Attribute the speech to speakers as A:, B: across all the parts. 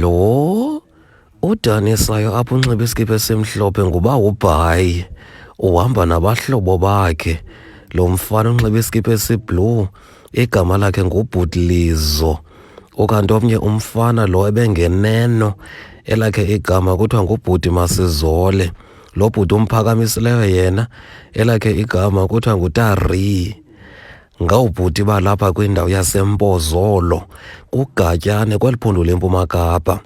A: Lo udanisayo apho unxiba iskipa esimhlophe nguBawo Bhayi, uhamba nabahlobo bakhe. Lo mfana unxiba iskipa esiblue, igama lakhe nguBhutlizo. Ukanti omnye umfana lo ebengeneno, elakhe igama kuthiwa nguBhuti Masizole. Lo bhuti umphakamisileyo yena, elakhe igama kuthiwa nguTari. Ngawubhuti balapha kwindawo yaseMpozolo, kuGatyane kweliphondo leMpuma Kapa.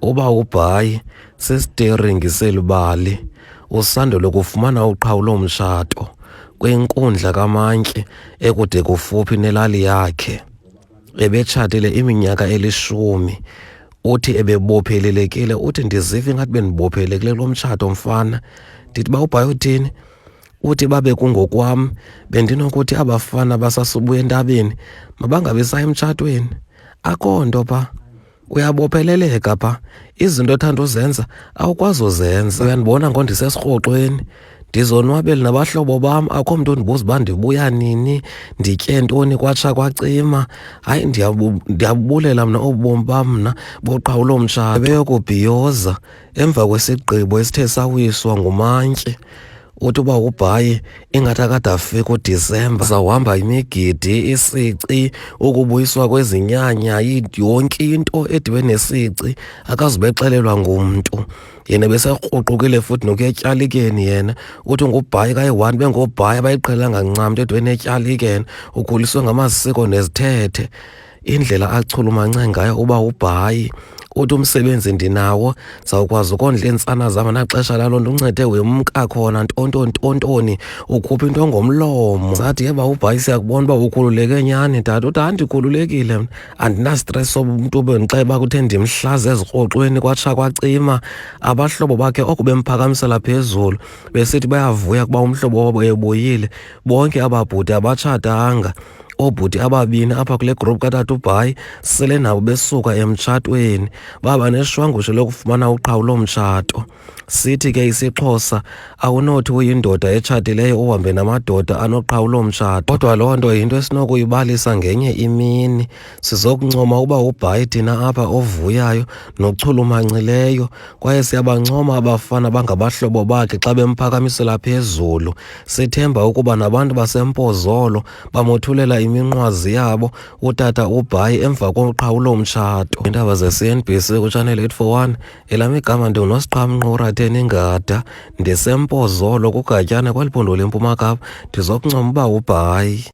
A: UBawo Bhayi sisiteringi selibali, usandule kufumana uqhawulo-mtshato kwinkundla kaMantyi ekude kufuphi nelali yakhe. Ebetshatile iminyaka elishumi. Uthi ebebophelelekile, uthi ndiziva ingathi bendibophelelekile lo mtshato mfana. Ndithi Bawo Bhayi uthini? Uthi babe kungokwam bendinokuthi abafana basasubuya entabeni mabangabi saya emtshatweni. Akho nto pha, uyabopheleleka pha. Izinto othanda uzenza awukwazi uzenza. Uyandibona ngondisesirhoxweni, ndizonwabele nabahlobo bam, akho mntu ondibuza uba ndibuya nini, nditye ntoni kwatsha kwacima. Hayi, ndiyabubulela mna obomi bam mna boqhawulo-mtshato beyokubhiyoza emva kwesigwebo esithe sawiswa ngumantyi. Uthi uBawo Bhayi ingathi akade afika uDisemba, zawuhamba imigidi, isici, ukubuyiswa kwezinyanya, yonke into edibene nesici akazubexelelwa ngumntu. Yena beserhuqukile futhi nokuya etyalikeni yena. Uthi nguBhayi kayi-1 bengoBhayi abayiqhelanga ncam into edibene etyalikeni, ukhuliswe ngamasiko nezithethe. Indlela achulumance ngayo uBawo Bhayi. Uthi umsebenzi ndinawo, zawukwazi ukondla iintsana zam naxesha lalo nto uncede wemka khona ntontoni, ukhupha into ngomlomo. Zathi Bawo Bhayi siyakubona uba ukhululeke nyhani tata. Uthi andikhululekile mna, andinastresi soba umntu ubendixela uba kuthe ndimhlaza ezirhoxweni kwatsha kwacima. Abahlobo bakhe oko bemphakamisela phezulu besithi bayavuya ukuba umhlobo wabo ebuyile. Bonke ababhuti abatshatanga. Oobhuti ababini apha kule gruphu katata uBhayi sele nabo besuka emtshatweni, baba neshwangusho lokufumana uqhawulo-mtshato. Sithi ke isiXhosa awunothi uyindoda etshatileyo uhambe namadoda anoqhawulo-mtshato. Kodwa loo nto yinto esinokuyibalisa ngenye imini. Sizokuncoma uBawo Bhayi thina apha ovuyayo nochulumancileyo, kwaye siyabancoma abafana bangabahlobo bakhe xa bemphakamisela phezulu. Sithemba ukuba nabantu baseMpozolo bamothulela iminqwazi yabo utata uBhayi emva koqhawulo-mtshato. Iindaba ze-CNBC kuChannel 841, elam igama ndinguNosiqhamnqura Teningada, ndiseMpozolo kuGatyane kweliphondo leMpuma Kapa. Ndizokuncoma uBawo Bhayi.